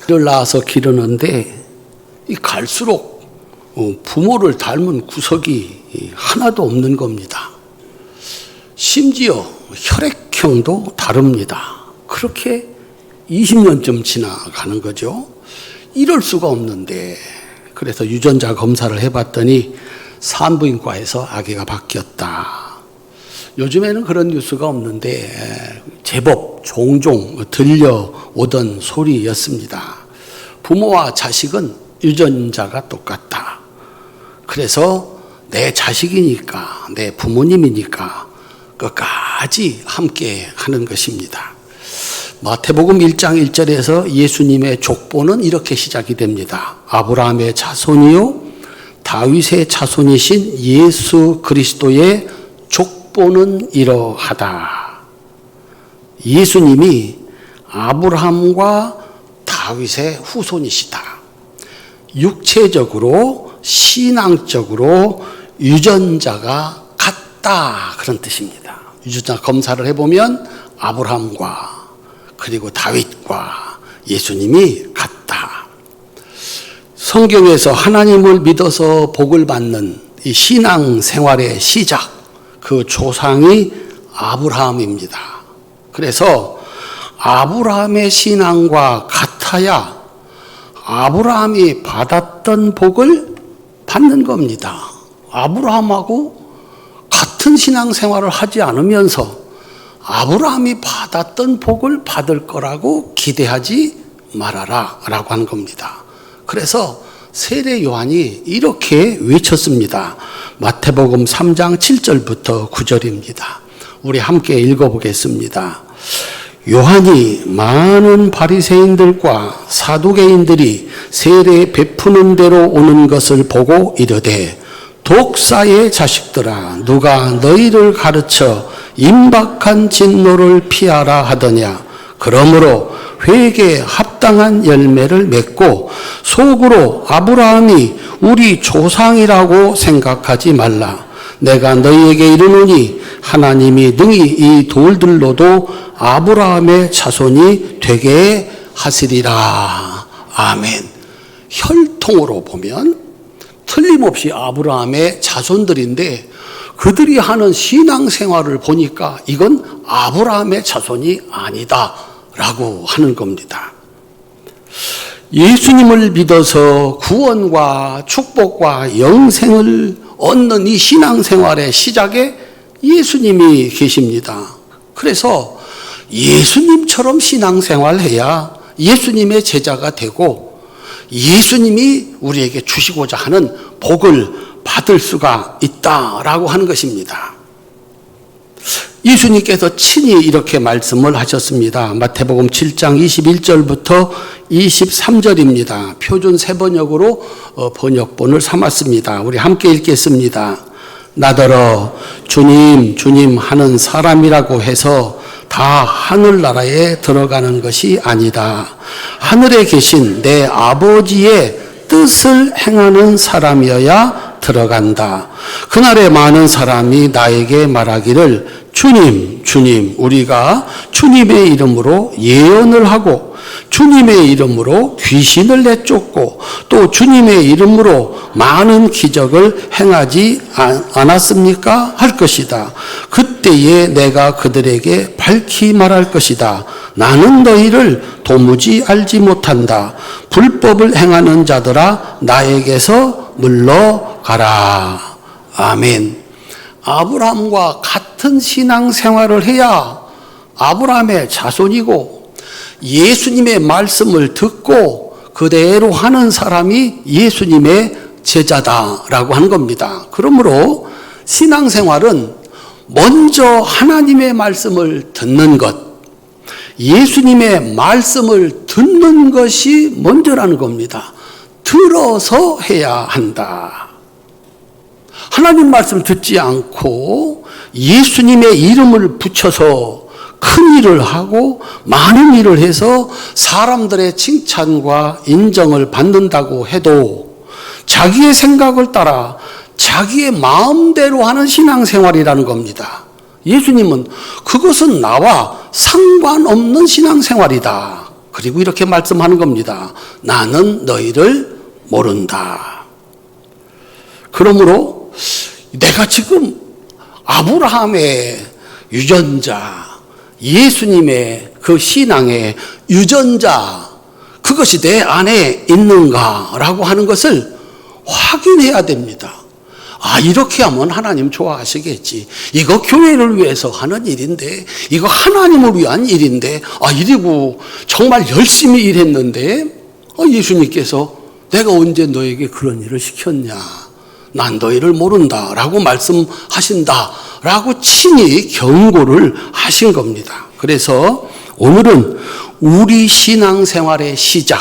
를 낳아서 기르는데 갈수록 부모를 닮은 구석이 하나도 없는 겁니다. 심지어 혈액형도 다릅니다. 그렇게 20년쯤 지나가는 거죠. 이럴 수가 없는데, 그래서 유전자 검사를 해봤더니 산부인과에서 아기가 바뀌었다. 요즘에는 그런 뉴스가 없는데 제법 종종 들려오던 소리였습니다. 부모와 자식은 유전자가 똑같다. 그래서 내 자식이니까, 내 부모님이니까 끝까지 함께 하는 것입니다. 마태복음 1장 1절에서 예수님의 족보는 이렇게 시작이 됩니다. 아브라함의 자손이요 다윗의 자손이신 예수 그리스도의 족보는 이러하다. 예수님이 아브라함과 다윗의 후손이시다. 육체적으로 신앙적으로 유전자가 같다, 그런 뜻입니다. 유전자 검사를 해보면 아브라함과 그리고 다윗과 예수님이 같다. 성경에서 하나님을 믿어서 복을 받는 이 신앙 생활의 시작, 그 조상이 아브라함입니다. 그래서 아브라함의 신앙과 같아야 아브라함이 받았던 복을 받는 겁니다. 아브라함하고 같은 신앙 생활을 하지 않으면서 아브라함이 받았던 복을 받을 거라고 기대하지 말아라 라고 하는 겁니다. 그래서 세례 요한이 이렇게 외쳤습니다. 마태복음 3장 7절부터 9절입니다. 우리 함께 읽어보겠습니다. 요한이 많은 바리새인들과 사두개인들이 세례 베푸는 대로 오는 것을 보고 이르되, 독사의 자식들아, 누가 너희를 가르쳐 임박한 진노를 피하라 하더냐. 그러므로 회개에 합당한 열매를 맺고 속으로 아브라함이 우리 조상이라고 생각하지 말라. 내가 너희에게 이르노니 하나님이 능히 이 돌들로도 아브라함의 자손이 되게 하시리라. 아멘. 혈통으로 보면 틀림없이 아브라함의 자손들인데, 그들이 하는 신앙생활을 보니까 이건 아브라함의 자손이 아니다 라고 하는 겁니다. 예수님을 믿어서 구원과 축복과 영생을 얻는 이 신앙생활의 시작에 예수님이 계십니다. 그래서 예수님처럼 신앙생활해야 예수님의 제자가 되고 예수님이 우리에게 주시고자 하는 복을 받을 수가 있다라고 하는 것입니다. 예수님께서 친히 이렇게 말씀을 하셨습니다. 마태복음 7장 21절부터 23절입니다. 표준 세번역으로 번역본을 삼았습니다. 우리 함께 읽겠습니다. 나더러 주님 주님 하는 사람이라고 해서 다 하늘나라에 들어가는 것이 아니다. 하늘에 계신 내 아버지의 뜻을 행하는 사람이어야 들어간다. 그날에 많은 사람이 나에게 말하기를 주님 주님 우리가 주님의 이름으로 예언을 하고 주님의 이름으로 귀신을 내쫓고 또 주님의 이름으로 많은 기적을 행하지 않았습니까? 할 것이다. 그때에 내가 그들에게 밝히 말할 것이다. 나는 너희를 도무지 알지 못한다. 불법을 행하는 자들아 나에게서 물러가라. 아멘. 아브라함과 같은 신앙생활을 해야 아브라함의 자손이고 예수님의 말씀을 듣고 그대로 하는 사람이 예수님의 제자다라고 하는 겁니다. 그러므로 신앙생활은 먼저 하나님의 말씀을 듣는 것, 예수님의 말씀을 듣는 것이 먼저라는 겁니다. 들어서 해야 한다. 하나님 말씀 듣지 않고 예수님의 이름을 붙여서 큰 일을 하고 많은 일을 해서 사람들의 칭찬과 인정을 받는다고 해도 자기의 생각을 따라 자기의 마음대로 하는 신앙생활이라는 겁니다. 예수님은 그것은 나와 상관없는 신앙생활이다. 그리고 이렇게 말씀하는 겁니다. 나는 너희를 모른다. 그러므로 내가 지금 아브라함의 유전자, 예수님의 그 신앙의 유전자, 그것이 내 안에 있는가라고 하는 것을 확인해야 됩니다. 이렇게 하면 하나님 좋아하시겠지. 이거 교회를 위해서 하는 일인데, 이거 하나님을 위한 일인데, 이리고 정말 열심히 일했는데, 예수님께서 내가 언제 너에게 그런 일을 시켰냐. 난 너희를 모른다. 라고 말씀하신다. 라고 친히 경고를 하신 겁니다. 그래서 오늘은 우리 신앙생활의 시작,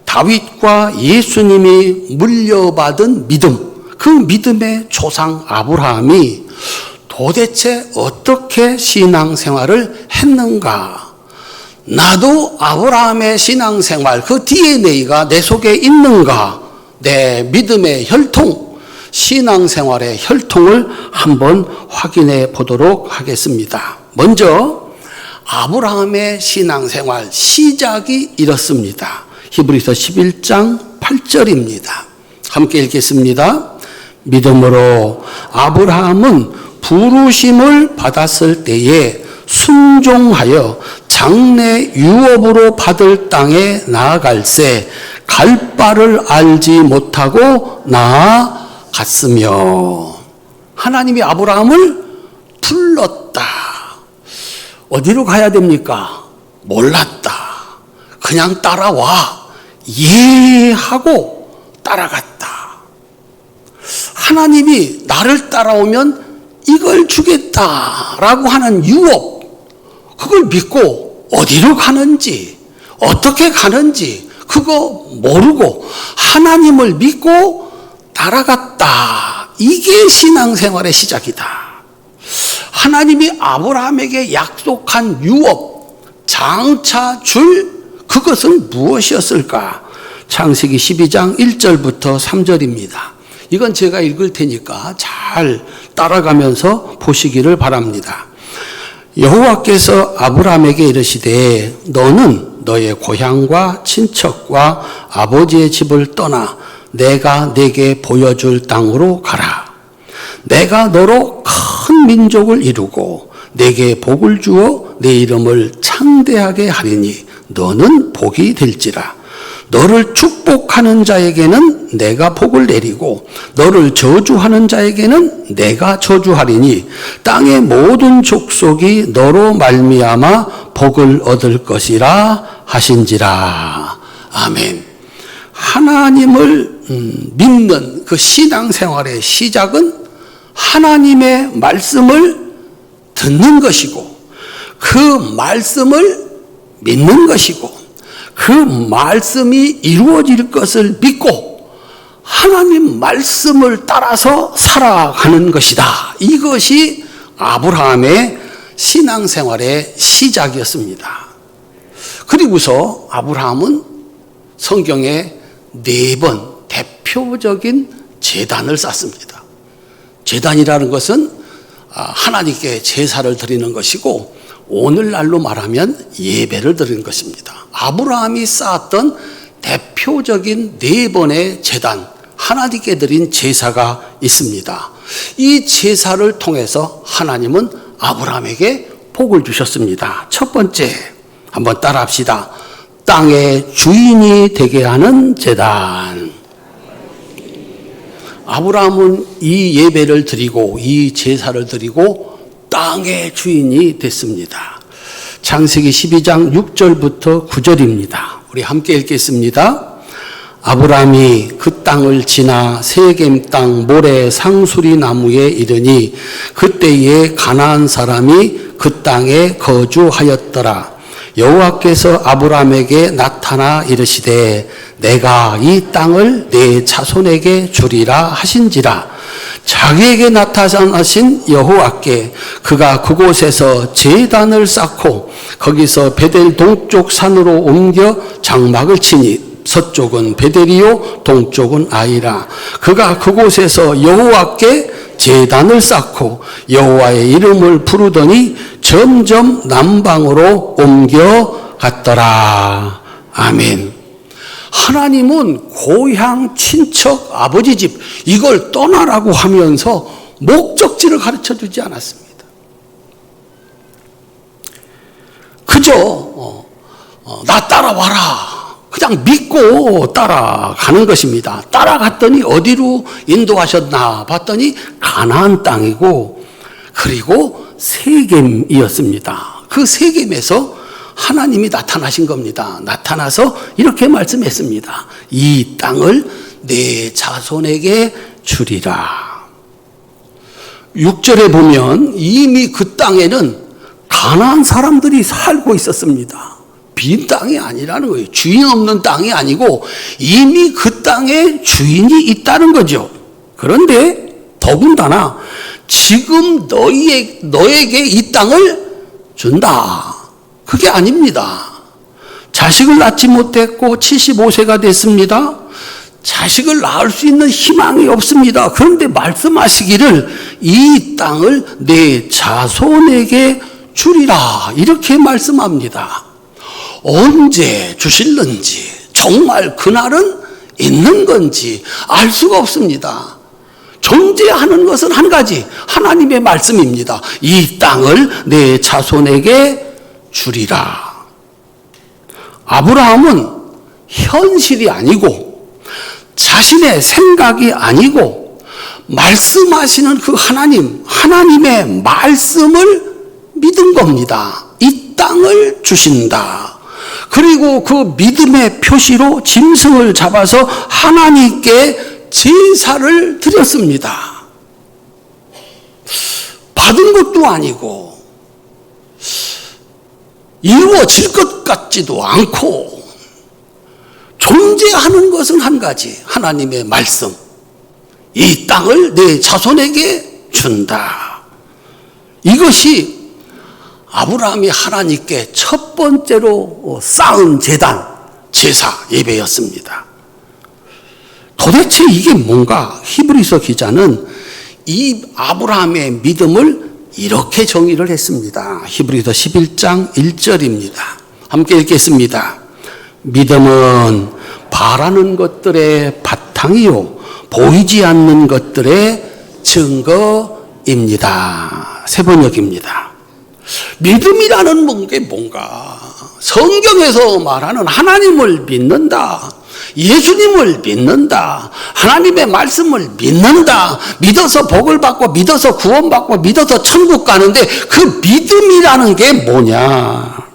다윗과 예수님이 물려받은 믿음, 그 믿음의 조상 아브라함이 도대체 어떻게 신앙생활을 했는가? 나도 아브라함의 신앙생활, 그 DNA가 내 속에 있는가? 내 믿음의 혈통, 신앙생활의 혈통을 한번 확인해 보도록 하겠습니다. 먼저 아브라함의 신앙생활 시작이 이렇습니다. 히브리서 11장 8절입니다. 함께 읽겠습니다. 믿음으로 아브라함은 부르심을 받았을 때에 순종하여 장래 유업으로 받을 땅에 나아갈새 갈 바를 알지 못하고 나아갔으며, 하나님이 아브라함을 불렀다. 어디로 가야 됩니까? 몰랐다. 그냥 따라와. 예 하고 따라갔다. 하나님이 나를 따라오면 이걸 주겠다라고 하는 유업, 그걸 믿고 어디로 가는지, 어떻게 가는지 그거 모르고 하나님을 믿고 따라갔다. 이게 신앙생활의 시작이다. 하나님이 아브라함에게 약속한 유업, 장차 줄 그것은 무엇이었을까? 창세기 12장 1절부터 3절입니다. 이건 제가 읽을 테니까 잘 따라가면서 보시기를 바랍니다. 여호와께서 아브라함에게 이르시되 너는 너의 고향과 친척과 아버지의 집을 떠나 내가 네게 보여줄 땅으로 가라. 내가 너로 큰 민족을 이루고 네게 복을 주어 네 이름을 창대하게 하리니 너는 복이 될지라. 너를 축복하는 자에게는 내가 복을 내리고 너를 저주하는 자에게는 내가 저주하리니 땅의 모든 족속이 너로 말미암아 복을 얻을 것이라 하신지라. 아멘. 하나님을 믿는 그 신앙생활의 시작은 하나님의 말씀을 듣는 것이고 그 말씀을 믿는 것이고 그 말씀이 이루어질 것을 믿고 하나님 말씀을 따라서 살아가는 것이다. 이것이 아브라함의 신앙생활의 시작이었습니다. 그리고서 아브라함은 성경에 4번 대표적인 제단을 쌓습니다. 제단이라는 것은 하나님께 제사를 드리는 것이고 오늘날로 말하면 예배를 드리는 것입니다. 아브라함이 쌓았던 대표적인 4번의 제단, 하나님께 드린 제사가 있습니다. 이 제사를 통해서 하나님은 아브라함에게 복을 주셨습니다. 첫 번째, 한번 따라합시다. 땅의 주인이 되게 하는 제단. 아브라함은 이 예배를 드리고 이 제사를 드리고 땅의 주인이 됐습니다. 창세기 12장 6절부터 9절입니다. 우리 함께 읽겠습니다. 아브라함이 그 땅을 지나 세겜 땅 모래 상수리 나무에 이르니 그때에 가나안 사람이 그 땅에 거주하였더라. 여호와께서 아브라함에게 나타나 이르시되 내가 이 땅을 네 자손에게 주리라 하신지라. 자기에게 나타나신 여호와께 그가 그곳에서 제단을 쌓고 거기서 베델 동쪽 산으로 옮겨 장막을 치니 서쪽은 베델이요 동쪽은 아이라. 그가 그곳에서 여호와께 제단을 쌓고 여호와의 이름을 부르더니 점점 남방으로 옮겨 같더라. 아멘. 하나님은 고향, 친척, 아버지 집 이걸 떠나라고 하면서 목적지를 가르쳐 주지 않았습니다. 그저 나 따라와라. 그냥 믿고 따라가는 것입니다. 따라갔더니 어디로 인도하셨나 봤더니 가나안 땅이고, 그리고 세겜이었습니다. 그 세겜에서 하나님이 나타나신 겁니다. 나타나서 이렇게 말씀했습니다. 이 땅을 내 자손에게 주리라. 6절에 보면 이미 그 땅에는 가나안 사람들이 살고 있었습니다. 빈 땅이 아니라는 거예요. 주인 없는 땅이 아니고 이미 그 땅에 주인이 있다는 거죠. 그런데 더군다나 지금 너에게 이 땅을 준다. 그게 아닙니다. 자식을 낳지 못했고 75세가 됐습니다. 자식을 낳을 수 있는 희망이 없습니다. 그런데 말씀하시기를 이 땅을 내 자손에게 주리라. 이렇게 말씀합니다. 언제 주실는지, 정말 그날은 있는 건지 알 수가 없습니다. 존재하는 것은 한 가지, 하나님의 말씀입니다. 이 땅을 내 자손에게 주리라. 아브라함은 현실이 아니고 자신의 생각이 아니고 말씀하시는 그 하나님의 말씀을 믿은 겁니다. 이 땅을 주신다. 그리고 그 믿음의 표시로 짐승을 잡아서 하나님께 제사를 드렸습니다. 받은 것도 아니고 이루어질 것 같지도 않고 존재하는 것은 한 가지, 하나님의 말씀. 이 땅을 내 자손에게 준다. 이것이 아브라함이 하나님께 첫 번째로 쌓은 제사, 예배였습니다. 도대체 이게 뭔가? 히브리서 기자는 이 아브라함의 믿음을 이렇게 정의를 했습니다. 히브리서 11장 1절입니다. 함께 읽겠습니다. 믿음은 바라는 것들의 바탕이요 보이지 않는 것들의 증거입니다. 세 번역입니다. 믿음이라는 게 뭔가? 성경에서 말하는 하나님을 믿는다. 예수님을 믿는다. 하나님의 말씀을 믿는다. 믿어서 복을 받고 믿어서 구원받고 믿어서 천국 가는데 그 믿음이라는 게 뭐냐?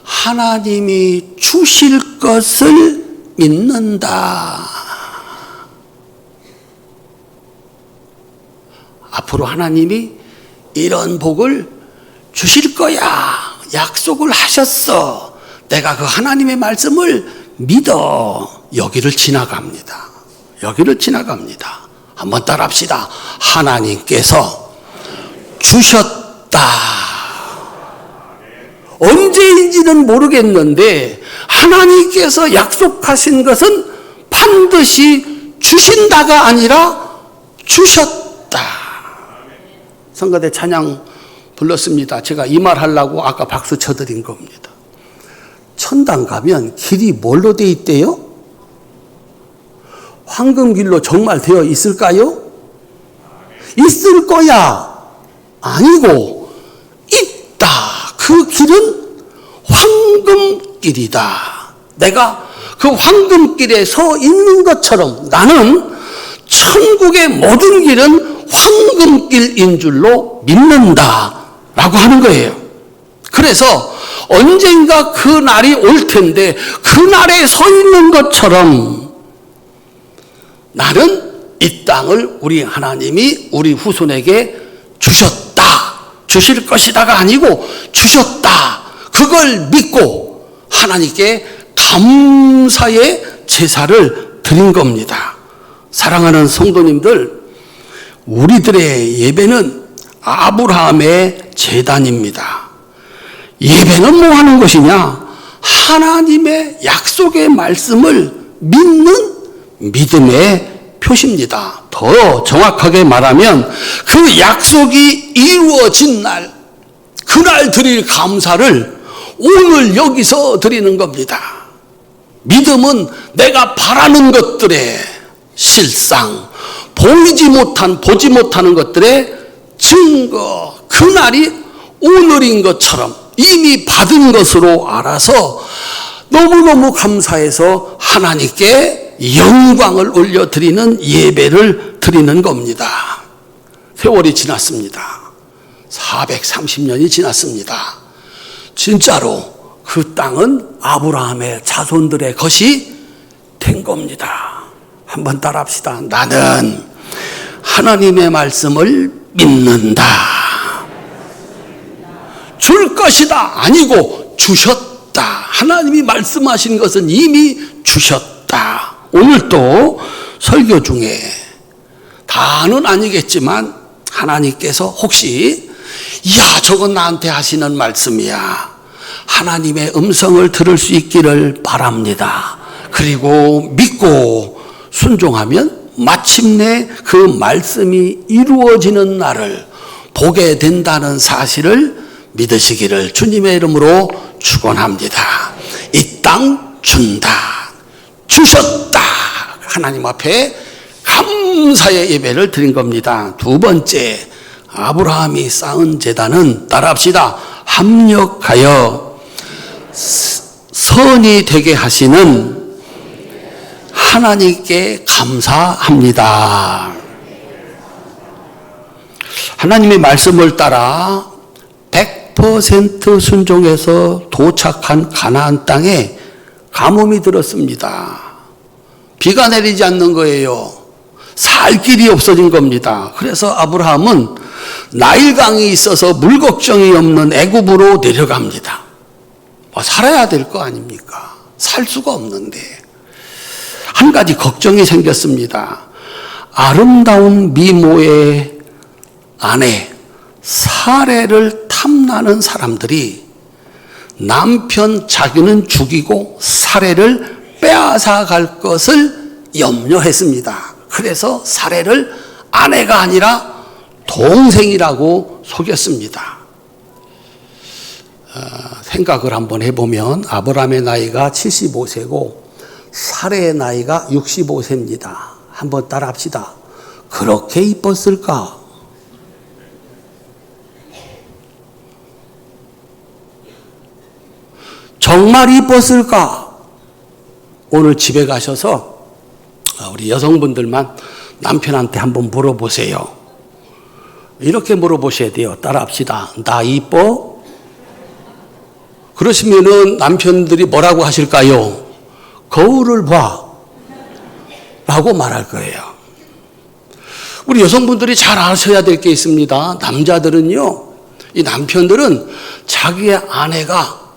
하나님이 주실 것을 믿는다. 앞으로 하나님이 이런 복을 주실 거야. 약속을 하셨어. 내가 그 하나님의 말씀을 믿어. 여기를 지나갑니다. 여기를 지나갑니다. 한번 따라합시다. 하나님께서 주셨다. 언제인지는 모르겠는데 하나님께서 약속하신 것은 반드시 주신다가 아니라 주셨다. 성가대 찬양 불렀습니다. 제가 이 말 하려고 아까 박수 쳐드린 겁니다. 천당 가면 길이 뭘로 돼 있대요? 황금길로 정말 되어 있을까요? 있을 거야. 아니고 있다. 그 길은 황금길이다. 내가 그 황금길에 서 있는 것처럼 나는 천국의 모든 길은 황금길인 줄로 믿는다 라고 하는 거예요. 그래서 언젠가 그 날이 올 텐데 그 날에 서 있는 것처럼 나는 이 땅을 우리 하나님이 우리 후손에게 주셨다. 주실 것이다가 아니고 주셨다. 그걸 믿고 하나님께 감사의 제사를 드린 겁니다. 사랑하는 성도님들, 우리들의 예배는 아브라함의 제단입니다. 예배는 뭐 하는 것이냐? 하나님의 약속의 말씀을 믿는 믿음의 표시입니다. 더 정확하게 말하면 그 약속이 이루어진 날, 그날 드릴 감사를 오늘 여기서 드리는 겁니다. 믿음은 내가 바라는 것들의 실상, 보지 못하는 것들의 증거, 그날이 오늘인 것처럼 이미 받은 것으로 알아서 너무너무 감사해서 하나님께 영광을 올려드리는 예배를 드리는 겁니다. 세월이 지났습니다. 430년이 지났습니다. 진짜로 그 땅은 아브라함의 자손들의 것이 된 겁니다. 한번 따라합시다. 나는 하나님의 말씀을 믿는다. 줄 것이다 아니고 주셨다. 하나님이 말씀하신 것은 이미 주셨다. 오늘 또 설교 중에 다는 아니겠지만 하나님께서 혹시 야 저건 나한테 하시는 말씀이야, 하나님의 음성을 들을 수 있기를 바랍니다. 그리고 믿고 순종하면 마침내 그 말씀이 이루어지는 날을 보게 된다는 사실을 믿으시기를 주님의 이름으로 축원합니다. 이 땅 준다, 주셨다. 하나님 앞에 감사의 예배를 드린 겁니다. 두 번째, 아브라함이 쌓은 제단은 따라합시다. 합력하여 선이 되게 하시는 하나님께 감사합니다. 하나님의 말씀을 따라 100% 순종해서 도착한 가나안 땅에 가뭄이 들었습니다. 비가 내리지 않는 거예요. 살 길이 없어진 겁니다. 그래서 아브라함은 나일강이 있어서 물 걱정이 없는 애굽으로 내려갑니다. 살아야 될 거 아닙니까? 살 수가 없는데 한 가지 걱정이 생겼습니다. 아름다운 미모의 아내 사레를 탐나는 사람들이 남편 자기는 죽이고 사레를 빼앗아 갈 것을 염려했습니다. 그래서 사레를 아내가 아니라 동생이라고 속였습니다. 생각을 한번 해보면 아브라함의 나이가 75세고 사레의 나이가 65세입니다. 한번 따라합시다. 그렇게 이뻤을까? 정말 이뻤을까? 오늘 집에 가셔서 우리 여성분들만 남편한테 한번 물어보세요. 이렇게 물어보셔야 돼요. 따라합시다. 나 이뻐? 그러시면은 남편들이 뭐라고 하실까요? 거울을 봐 라고 말할 거예요. 우리 여성분들이 잘 아셔야 될 게 있습니다. 남자들은요, 이 남편들은 자기의 아내가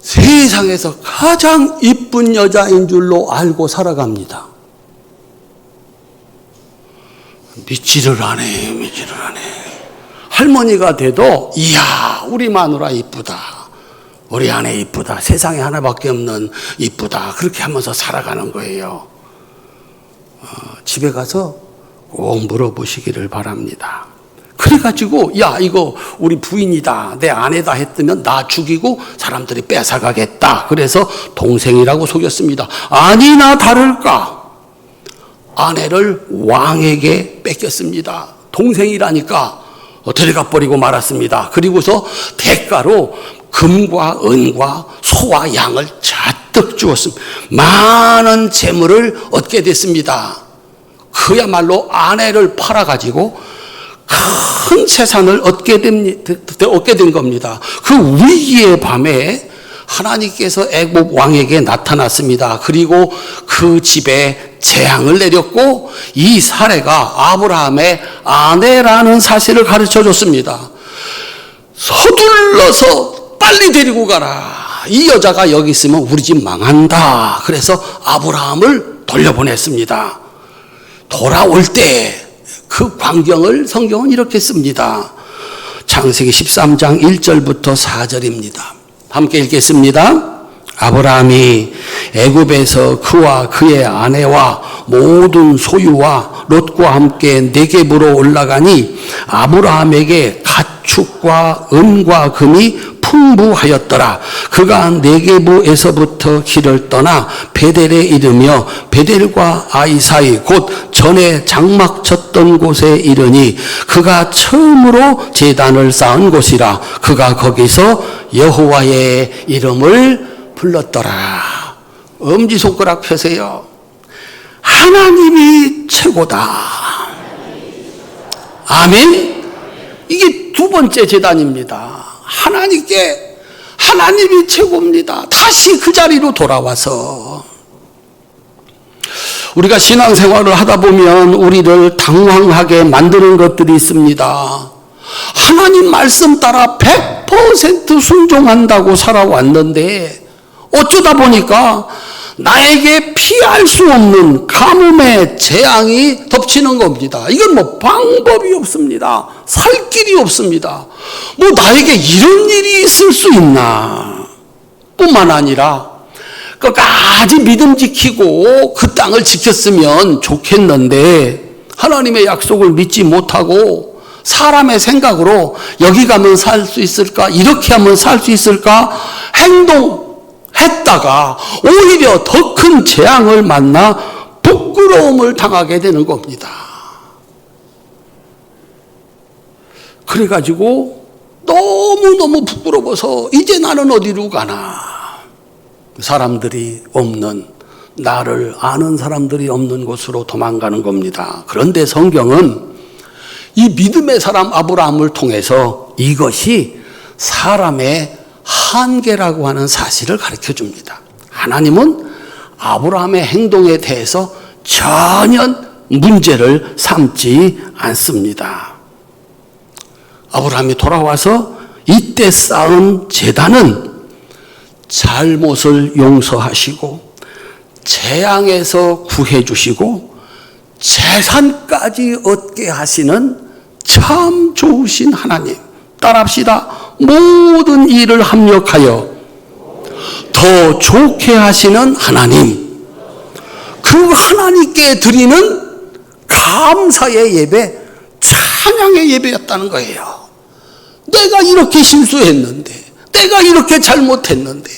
세상에서 가장 이쁜 여자인 줄로 알고 살아갑니다. 믿지를 않아요. 할머니가 돼도 이야 우리 마누라 이쁘다, 우리 아내 이쁘다, 세상에 하나밖에 없는 이쁘다, 그렇게 하면서 살아가는 거예요. 집에 가서 꼭 물어보시기를 바랍니다. 그래가지고 야 이거 우리 부인이다, 내 아내다 했으면 나 죽이고 사람들이 뺏어가겠다. 그래서 동생이라고 속였습니다. 아니나 다를까 아내를 왕에게 뺏겼습니다. 동생이라니까 데려가 버리고 말았습니다. 그리고서 대가로 금과 은과 소와 양을 잔뜩 주었습니다. 많은 재물을 얻게 됐습니다. 그야말로 아내를 팔아가지고 큰 재산을 얻게 된 겁니다. 그 위기의 밤에 하나님께서 애굽 왕에게 나타났습니다. 그리고 그 집에 재앙을 내렸고 이 사례가 아브라함의 아내라는 사실을 가르쳐 줬습니다. 서둘러서 빨리 데리고 가라. 이 여자가 여기 있으면 우리 집 망한다. 그래서 아브라함을 돌려보냈습니다. 돌아올 때 그 광경을 성경은 이렇게 씁니다. 창세기 13장 1절부터 4절입니다. 함께 읽겠습니다. 아브라함이 애굽에서 그와 그의 아내와 모든 소유와 롯과 함께 네겝으로 올라가니 아브라함에게 가축과 은과 금이 풍부하였더라. 그가 네게부에서부터 길을 떠나 베델에 이르며 베델과 아이 사이 곧 전에 장막 쳤던 곳에 이르니 그가 처음으로 제단을 쌓은 곳이라. 그가 거기서 여호와의 이름을 불렀더라. 엄지손가락 펴세요. 하나님이 최고다. 아멘. 이게 두 번째 제단입니다. 하나님이 최고입니다. 다시 그 자리로 돌아와서 우리가 신앙생활을 하다 보면 우리를 당황하게 만드는 것들이 있습니다. 하나님 말씀 따라 100% 순종한다고 살아왔는데 어쩌다 보니까 나에게 피할 수 없는 가뭄의 재앙이 덮치는 겁니다. 이건 뭐 방법이 없습니다. 살 길이 없습니다. 뭐 나에게 이런 일이 있을 수 있나? 뿐만 아니라 끝까지 믿음 지키고 그 땅을 지켰으면 좋겠는데 하나님의 약속을 믿지 못하고 사람의 생각으로 여기 가면 살 수 있을까? 이렇게 하면 살 수 있을까? 했다가 오히려 더 큰 재앙을 만나 부끄러움을 당하게 되는 겁니다. 그래가지고 너무너무 부끄러워서 이제 나는 어디로 가나. 사람들이 없는, 나를 아는 사람들이 없는 곳으로 도망가는 겁니다. 그런데 성경은 이 믿음의 사람 아브라함을 통해서 이것이 사람의 한계라고 하는 사실을 가르쳐 줍니다. 하나님은 아브라함의 행동에 대해서 전혀 문제를 삼지 않습니다. 아브라함이 돌아와서 이때 쌓은 제단은 잘못을 용서하시고 재앙에서 구해주시고 재산까지 얻게 하시는 참 좋으신 하나님. 따라합시다. 모든 일을 합력하여 더 좋게 하시는 하나님. 그 하나님께 드리는 감사의 예배, 찬양의 예배였다는 거예요. 내가 이렇게 실수했는데, 내가 이렇게 잘못했는데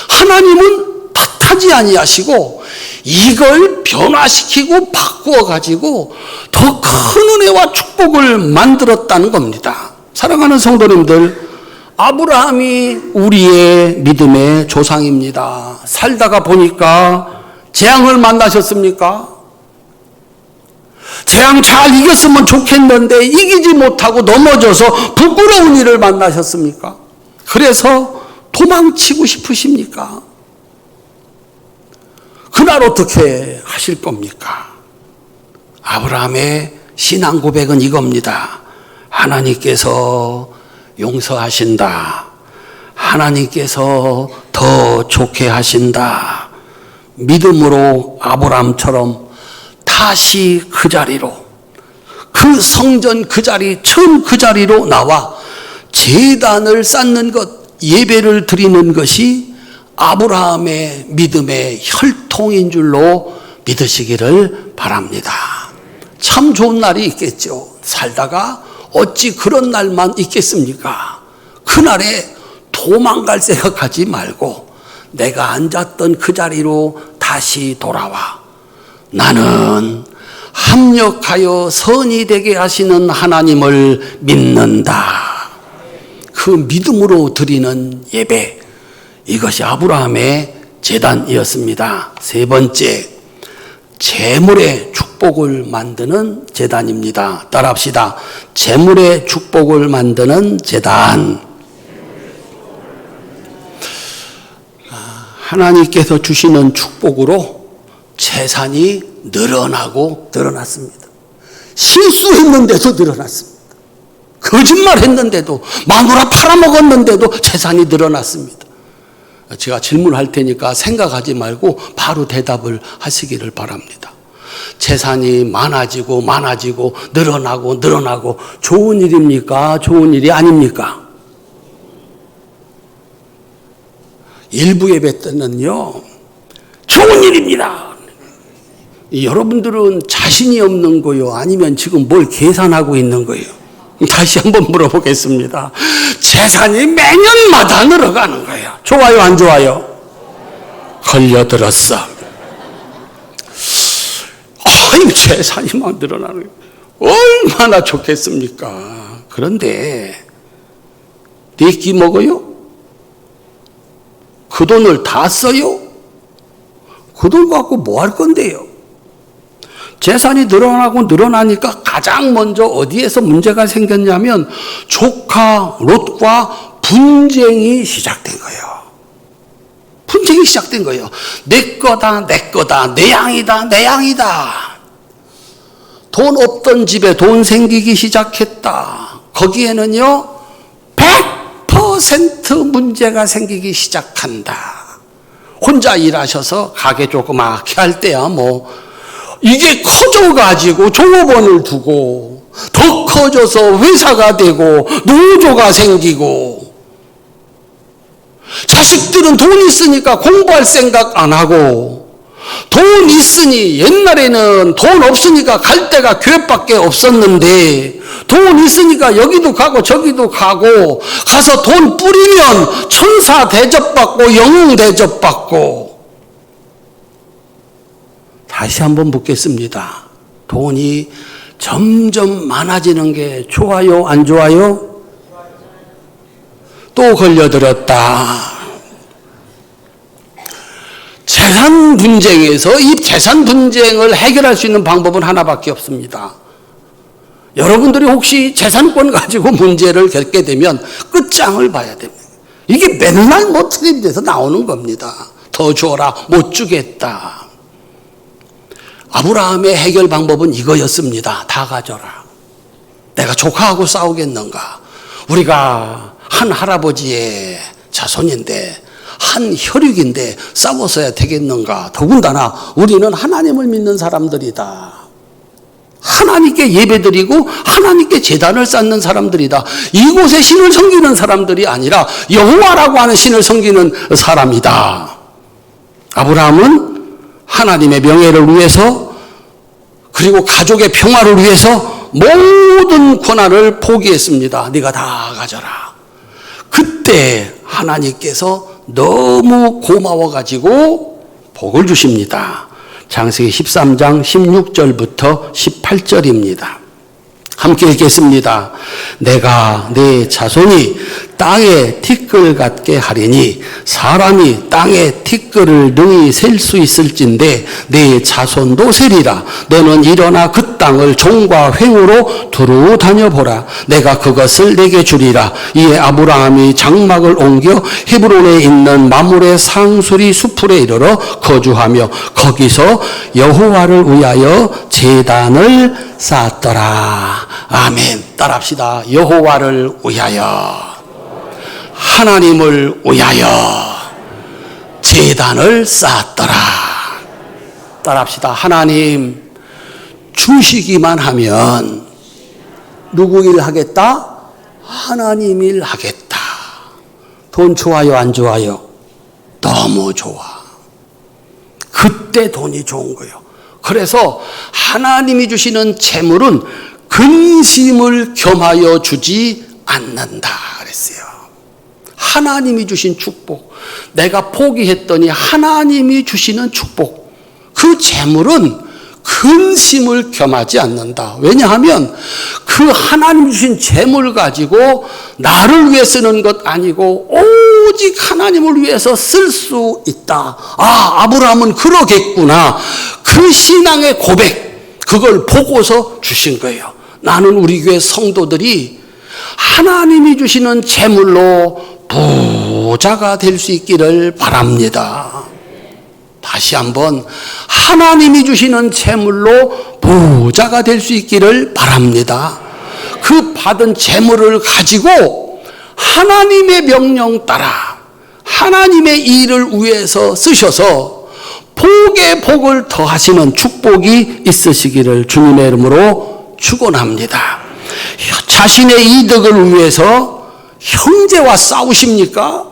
하나님은 탓하지 아니하시고 이걸 변화시키고 바꾸어 가지고 더 큰 은혜와 축복을 만들었다는 겁니다. 사랑하는 성도님들, 아브라함이 우리의 믿음의 조상입니다. 살다가 보니까 재앙을 만나셨습니까? 재앙 잘 이겼으면 좋겠는데 이기지 못하고 넘어져서 부끄러운 일을 만나셨습니까? 그래서 도망치고 싶으십니까? 그날 어떻게 하실 겁니까? 아브라함의 신앙 고백은 이겁니다. 하나님께서 용서하신다. 하나님께서 더 좋게 하신다. 믿음으로 아브라함처럼 다시 그 자리로, 그 성전 그 자리, 처음 그 자리로 나와 제단을 쌓는 것, 예배를 드리는 것이 아브라함의 믿음의 혈통인 줄로 믿으시기를 바랍니다. 참 좋은 날이 있겠죠. 살다가 어찌 그런 날만 있겠습니까? 그날에 도망갈 생각하지 말고 내가 앉았던 그 자리로 다시 돌아와 나는 합력하여 선이 되게 하시는 하나님을 믿는다. 그 믿음으로 드리는 예배, 이것이 아브라함의 제단이었습니다. 세 번째, 재물의 축복을 만드는 제단입니다. 따라합시다. 재물의 축복을 만드는 제단. 하나님께서 주시는 축복으로 재산이 늘어나고 늘어났습니다. 실수했는데도 늘어났습니다. 거짓말했는데도, 마누라 팔아먹었는데도 재산이 늘어났습니다. 제가 질문할 테니까 생각하지 말고 바로 대답을 하시기를 바랍니다. 재산이 많아지고 많아지고 늘어나고 좋은 일입니까? 좋은 일이 아닙니까? 일부 예배 때는요, 좋은 일입니다. 여러분들은 자신이 없는 거요? 아니면 지금 뭘 계산하고 있는 거예요? 다시 한번 물어보겠습니다. 재산이 매년마다 늘어가는 거예요. 좋아요, 안 좋아요? 걸려들었어. 재산이 막 늘어나는 거예요. 얼마나 좋겠습니까? 그런데 네 끼 먹어요? 그 돈을 다 써요? 그 돈 갖고 뭐 할 건데요? 재산이 늘어나니까 가장 먼저 어디에서 문제가 생겼냐면 조카 롯과 분쟁이 시작된 거예요. 분쟁이 시작된 거예요. 내 거다, 내 거다, 내 양이다, 내 양이다. 돈 없던 집에 돈 생기기 시작했다. 거기에는요, 100% 문제가 생기기 시작한다. 혼자 일하셔서 가게 조그맣게 할 때야 이게 커져가지고 종업원을 두고 더 커져서 회사가 되고 노조가 생기고 자식들은 돈 있으니까 공부할 생각 안 하고 돈 있으니 옛날에는 돈 없으니까 갈 데가 교회밖에 없었는데 돈 있으니까 여기도 가고 저기도 가고 가서 돈 뿌리면 천사 대접받고 영웅 대접받고 다시 한번 묻겠습니다. 돈이 점점 많아지는 게 좋아요, 안 좋아요? 또 걸려들었다. 재산 분쟁에서 이 재산 분쟁을 해결할 수 있는 방법은 하나밖에 없습니다. 여러분들이 혹시 재산권 가지고 문제를 겪게 되면 끝장을 봐야 됩니다. 이게 맨날 텔레비전에서 나오는 겁니다. 더 줘라, 못 주겠다. 아브라함의 해결 방법은 이거였습니다. 다 가져라. 내가 조카하고 싸우겠는가? 우리가 한 할아버지의 자손인데 한 혈육인데 싸워서야 되겠는가? 더군다나 우리는 하나님을 믿는 사람들이다. 하나님께 예배드리고 하나님께 제단을 쌓는 사람들이다. 이곳에 신을 섬기는 사람들이 아니라 여호와라고 하는 신을 섬기는 사람이다. 아브라함은 하나님의 명예를 위해서 그리고 가족의 평화를 위해서 모든 권한을 포기했습니다. 네가 다 가져라. 그때 하나님께서 너무 고마워가지고 복을 주십니다. 창세기 13장 16절부터 18절입니다. 함께 읽겠습니다. 내가 내 자손이 땅에 티끌 같게 하리니 사람이 땅에 티끌을 능히 셀 수 있을진데 내 자손도 세리라. 너는 일어나 그 땅을 종과 횡으로 두루 다녀보라. 내가 그것을 내게 주리라. 이에 아브라함이 장막을 옮겨 헤브론에 있는 마므레 상수리 수풀에 이르러 거주하며 거기서 여호와를 위하여 제단을 쌓았더라. 아멘. 따라합시다. 여호와를 위하여, 하나님을 위하여 제단을 쌓았더라. 따라합시다. 하나님 주시기만 하면 누구 일 하겠다? 하나님 일 하겠다. 돈 좋아요, 안 좋아요? 너무 좋아. 그때 돈이 좋은 거예요. 그래서 하나님이 주시는 재물은 근심을 겸하여 주지 않는다 그랬어요. 하나님이 주신 축복, 내가 포기했더니 하나님이 주시는 축복, 그 재물은 근심을 겸하지 않는다. 왜냐하면 그 하나님 주신 재물 가지고 나를 위해 쓰는 것 아니고 오직 하나님을 위해서 쓸 수 있다. 아, 아브라함은 그러겠구나. 그 신앙의 고백, 그걸 보고서 주신 거예요. 나는 우리 교회 성도들이 하나님이 주시는 재물로 부자가 될 수 있기를 바랍니다. 다시 한번 하나님이 주시는 재물로 부자가 될 수 있기를 바랍니다. 그 받은 재물을 가지고 하나님의 명령 따라 하나님의 일을 위해서 쓰셔서 복에 복을 더하시는 축복이 있으시기를 주님의 이름으로 축원합니다. 자신의 이득을 위해서 형제와 싸우십니까?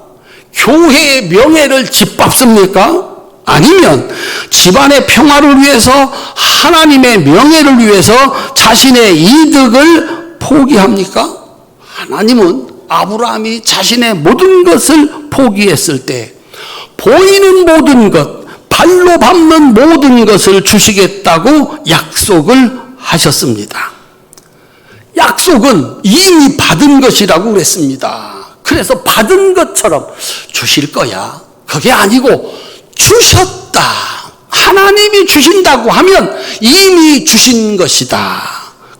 교회의 명예를 짓밟습니까? 아니면 집안의 평화를 위해서, 하나님의 명예를 위해서 자신의 이득을 포기합니까? 하나님은 아브라함이 자신의 모든 것을 포기했을 때 보이는 모든 것, 발로 밟는 모든 것을 주시겠다고 약속을 하셨습니다. 약속은 이미 받은 것이라고 그랬습니다. 그래서 받은 것처럼 주실 거야. 그게 아니고 주셨다. 하나님이 주신다고 하면 이미 주신 것이다.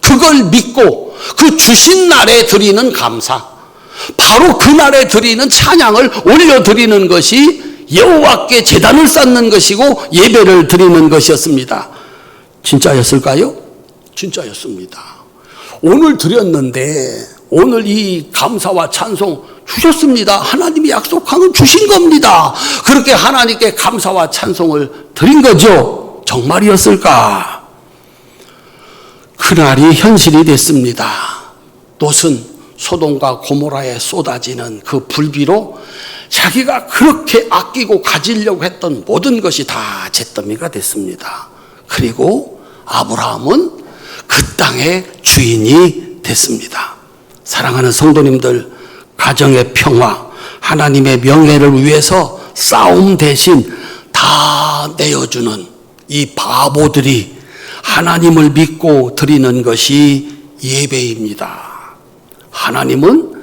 그걸 믿고 그 주신 날에 드리는 감사, 바로 그 날에 드리는 찬양을 올려드리는 것이 여호와께 제단을 쌓는 것이고 예배를 드리는 것이었습니다. 진짜였을까요? 진짜였습니다. 오늘 드렸는데 오늘 이 감사와 찬송 주셨습니다. 하나님이 약속한 건 주신 겁니다. 그렇게 하나님께 감사와 찬송을 드린 거죠. 정말이었을까? 그날이 현실이 됐습니다. 롯은 소돔과 고모라에 쏟아지는 그 불비로 자기가 그렇게 아끼고 가지려고 했던 모든 것이 다 잿더미가 됐습니다. 그리고 아브라함은 그 땅의 주인이 됐습니다. 사랑하는 성도님들, 가정의 평화, 하나님의 명예를 위해서 싸움 대신 다 내어주는 이 바보들이 하나님을 믿고 드리는 것이 예배입니다. 하나님은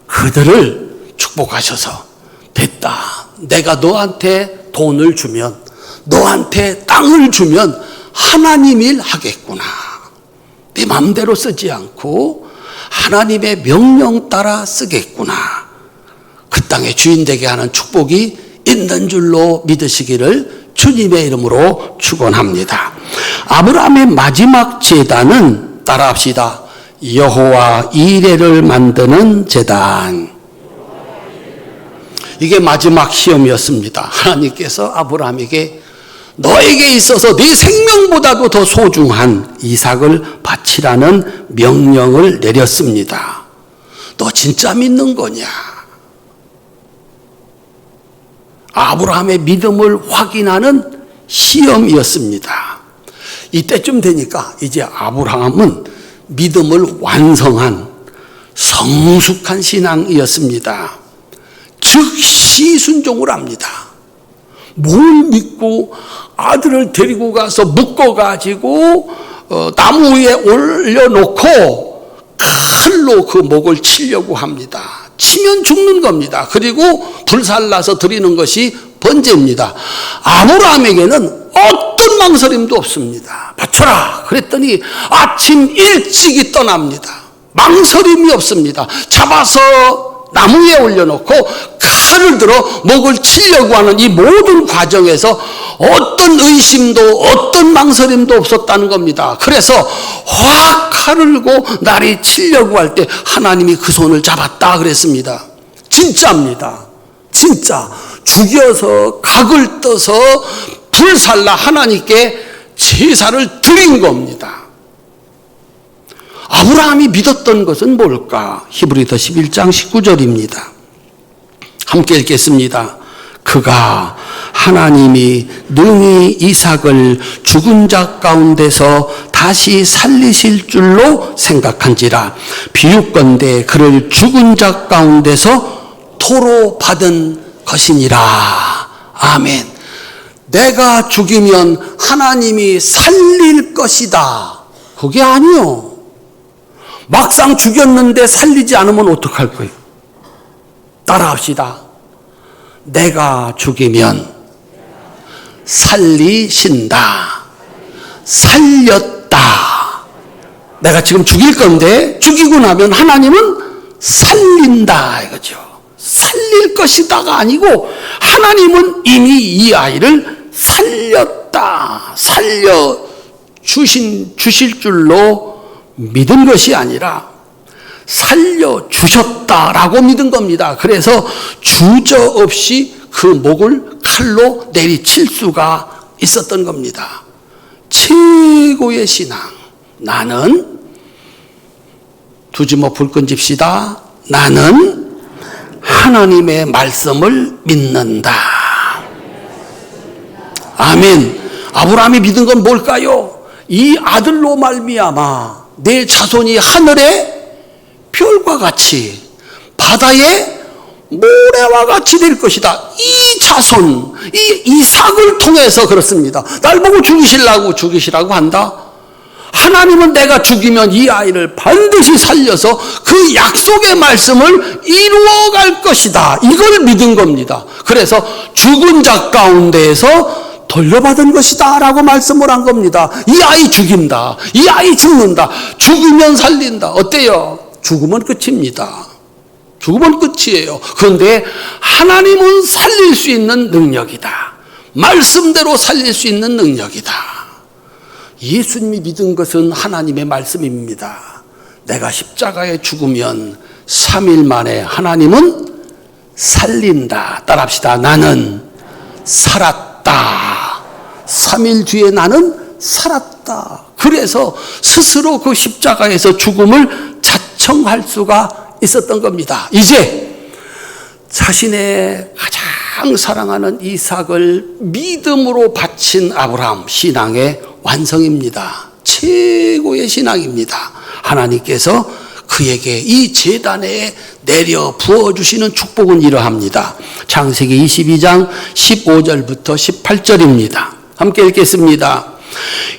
그들을 축복하셔서 됐다. 내가 너한테 돈을 주면, 너한테 땅을 주면 하나님 일 하겠구나. 내 마음대로 쓰지 않고 하나님의 명령 따라 쓰겠구나. 그 땅의 주인 되게 하는 축복이 있는 줄로 믿으시기를 주님의 이름으로 축원합니다. 아브라함의 마지막 제단은 따라합시다. 여호와 이레를 만드는 제단. 이게 마지막 시험이었습니다. 하나님께서 아브라함에게 너에게 있어서 네 생명보다도 더 소중한 이삭을 바치라는 명령을 내렸습니다. 너 진짜 믿는 거냐? 아브라함의 믿음을 확인하는 시험이었습니다. 이때쯤 되니까 이제 아브라함은 믿음을 완성한 성숙한 신앙이었습니다. 즉시 순종을 합니다. 뭘 믿고 아들을 데리고 가서 묶어가지고 나무 위에 올려놓고 칼로 그 목을 치려고 합니다. 치면 죽는 겁니다. 그리고 불살라서 드리는 것이 번제입니다. 아브라함에게는 어떤 망설임도 없습니다. 바쳐라 그랬더니 아침 일찍이 떠납니다. 망설임이 없습니다. 잡아서 나무 위에 올려놓고 칼을 들어 목을 치려고 하는 이 모든 과정에서 어떤 의심도 어떤 망설임도 없었다는 겁니다. 그래서 확 칼을 들고 날이 치려고 할 때 하나님이 그 손을 잡았다 그랬습니다. 진짜입니다. 진짜 죽여서 각을 떠서 불살라 하나님께 제사를 드린 겁니다. 아브라함이 믿었던 것은 뭘까? 히브리서 11장 19절입니다. 함께 읽겠습니다. 그가 하나님이 능히 이삭을 죽은 자 가운데서 다시 살리실 줄로 생각한지라 비유건대 그를 죽은 자 가운데서 토로 받은 것이니라. 아멘. 내가 죽이면 하나님이 살릴 것이다. 그게 아니요. 막상 죽였는데 살리지 않으면 어떡할 거예요? 따라합시다. 내가 죽이면 살리신다. 살렸다. 내가 지금 죽일 건데 죽이고 나면 하나님은 살린다 이거죠. 살릴 것이다가 아니고 하나님은 이미 이 아이를 살렸다. 주실 줄로 믿은 것이 아니라 살려주셨다라고 믿은 겁니다. 그래서 주저없이 그 목을 칼로 내리칠 수가 있었던 겁니다. 최고의 신앙. 나는 두지모 불끈 집시다. 나는 하나님의 말씀을 믿는다. 아멘. 아브라함이 믿은 건 뭘까요? 이 아들로 말미암아 내 자손이 하늘에 별과 같이 바다의 모래와 같이 될 것이다. 이 자손, 이 이삭을 통해서 그렇습니다. 날 보고 죽이시라고 한다. 하나님은 내가 죽이면 이 아이를 반드시 살려서 그 약속의 말씀을 이루어갈 것이다. 이걸 믿은 겁니다. 그래서 죽은 자 가운데에서 돌려받은 것이다 라고 말씀을 한 겁니다. 이 아이 죽인다. 이 아이 죽는다. 죽이면 살린다. 어때요? 죽으면 끝입니다. 죽으면 끝이에요. 그런데 하나님은 살릴 수 있는 능력이다. 말씀대로 살릴 수 있는 능력이다. 예수님이 믿은 것은 하나님의 말씀입니다. 내가 십자가에 죽으면 3일 만에 하나님은 살린다. 따라합시다. 나는 살았다. 3일 뒤에 나는 살았다. 그래서 스스로 그 십자가에서 죽음을 자청할 수가 있었던 겁니다. 이제 자신의 가장 사랑하는 이삭을 믿음으로 바친 아브라함, 신앙의 완성입니다. 최고의 신앙입니다. 하나님께서 그에게 이 제단에 내려 부어주시는 축복은 이러합니다. 창세기 22장 15절부터 18절입니다. 함께 읽겠습니다.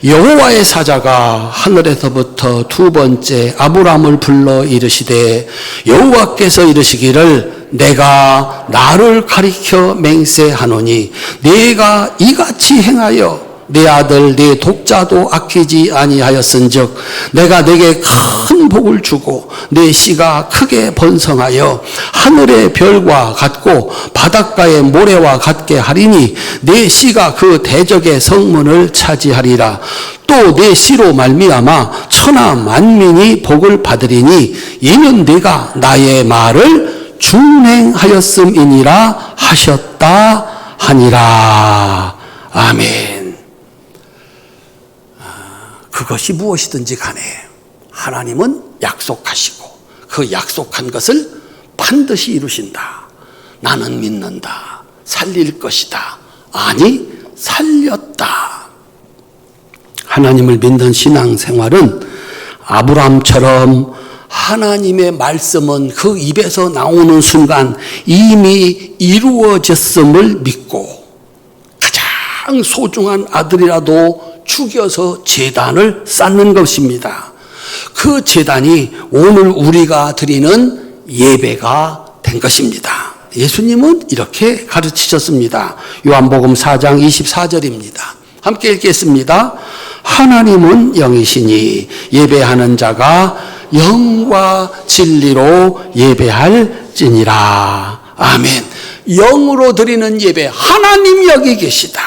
여호와의 사자가 하늘에서부터 두 번째 아브라함을 불러 이르시되 여호와께서 이르시기를 내가 나를 가리켜 맹세하노니 네가 이같이 행하여 내 아들 내 독자도 아끼지 아니하였은즉 내가 내게 큰 복을 주고 내 씨가 크게 번성하여 하늘의 별과 같고 바닷가의 모래와 같게 하리니 내 씨가 그 대적의 성문을 차지하리라. 또 내 씨로 말미암아 천하 만민이 복을 받으리니 이는 네가 나의 말을 준행하였음이니라 하셨다 하니라. 아멘. 그것이 무엇이든지 간에 하나님은 약속하시고 그 약속한 것을 반드시 이루신다. 나는 믿는다. 살릴 것이다. 아니, 살렸다. 하나님을 믿는 신앙생활은 아브라함처럼 하나님의 말씀은 그 입에서 나오는 순간 이미 이루어졌음을 믿고 가장 소중한 아들이라도 죽여서 제단을 쌓는 것입니다. 그 제단이 오늘 우리가 드리는 예배가 된 것입니다. 예수님은 이렇게 가르치셨습니다. 요한복음 4장 24절입니다. 함께 읽겠습니다. 하나님은 영이시니 예배하는 자가 영과 진리로 예배할지니라. 아멘. 영으로 드리는 예배, 하나님 여기 계시다.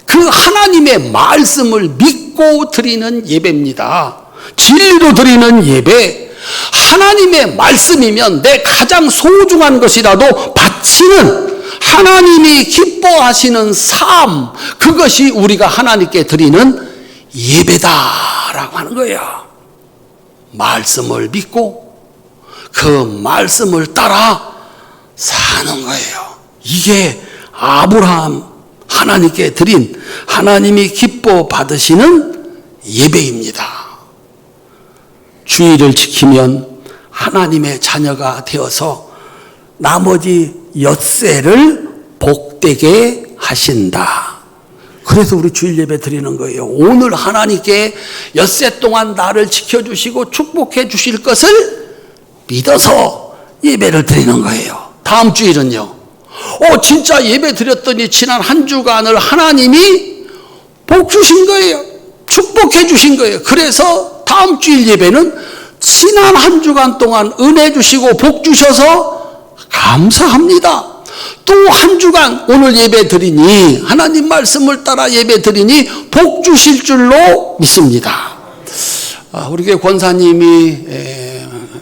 그 하나님의 말씀을 믿고 드리는 예배입니다. 진리로 드리는 예배, 하나님의 말씀이면 내 가장 소중한 것이라도 바치는 하나님이 기뻐하시는 삶, 그것이 우리가 하나님께 드리는 예배다라고 하는 거예요. 말씀을 믿고 그 말씀을 따라 사는 거예요. 이게 아브라함 하나님께 드린 하나님이 기뻐 받으시는 예배입니다. 주의를 지키면 하나님의 자녀가 되어서 나머지 엿새를 복되게 하신다. 그래서 우리 주일 예배 드리는 거예요. 오늘 하나님께 엿새 동안 나를 지켜주시고 축복해 주실 것을 믿어서 예배를 드리는 거예요. 다음 주일은요. 진짜 예배 드렸더니 지난 한 주간을 하나님이 복 주신 거예요. 축복해 주신 거예요. 그래서 다음 주일 예배는 지난 한 주간 동안 은혜 주시고 복 주셔서 감사합니다. 또 한 주간 오늘 예배 드리니 하나님 말씀을 따라 예배 드리니 복 주실 줄로 믿습니다. 우리 교회 권사님이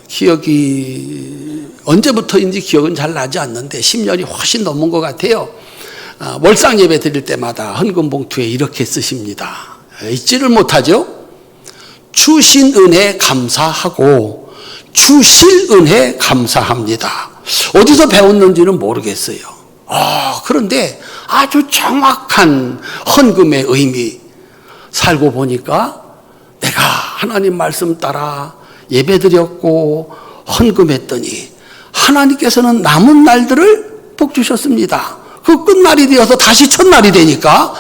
기억이 언제부터인지 기억은 잘 나지 않는데 10년이 훨씬 넘은 것 같아요. 월상 예배 드릴 때마다 헌금 봉투에 이렇게 쓰십니다. 잊지를 못하죠. 주신 은혜 감사하고 주실 은혜 감사합니다. 어디서 배웠는지는 모르겠어요. 그런데 아주 정확한 헌금의 의미, 살고 보니까 내가 하나님 말씀 따라 예배 드렸고 헌금했더니 하나님께서는 남은 날들을 복 주셨습니다. 그 끝날이 되어서 다시 첫날이 되니까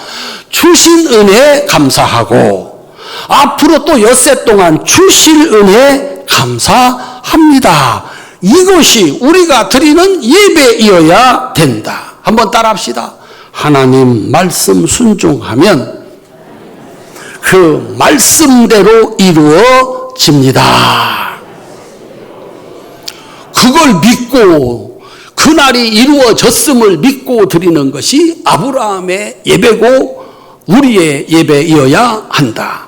주신 은혜 감사하고 앞으로 또 엿새 동안 주실 은혜 감사합니다. 이것이 우리가 드리는 예배이어야 된다. 한번 따라합시다. 하나님 말씀 순종하면 그 말씀대로 이루어집니다. 그걸 믿고 그날이 이루어졌음을 믿고 드리는 것이 아브라함의 예배고 우리의 예배이어야 한다.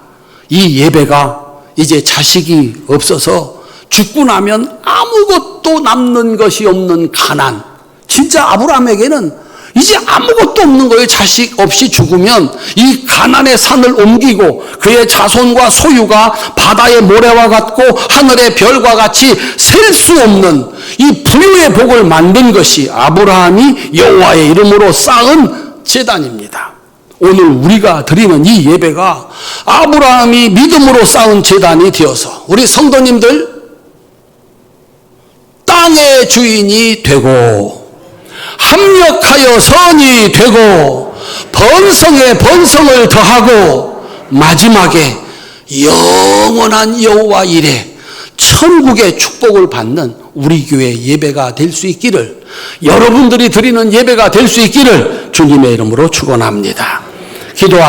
이 예배가 이제 자식이 없어서 죽고 나면 아무것도 남는 것이 없는 가난. 진짜 아브라함에게는 이제 아무것도 없는 거예요. 자식 없이 죽으면 이 가난의 산을 옮기고 그의 자손과 소유가 바다의 모래와 같고 하늘의 별과 같이 셀 수 없는 이 부유의 복을 만든 것이 아브라함이 여호와의 이름으로 쌓은 제단입니다. 오늘 우리가 드리는 이 예배가 아브라함이 믿음으로 쌓은 제단이 되어서 우리 성도님들 땅의 주인이 되고 합력하여 선이 되고 번성에 번성을 더하고 마지막에 영원한 여호와 이레 천국의 축복을 받는 우리 교회 예배가 될 수 있기를, 여러분들이 드리는 예배가 될 수 있기를 주님의 이름으로 축원합니다. 기도하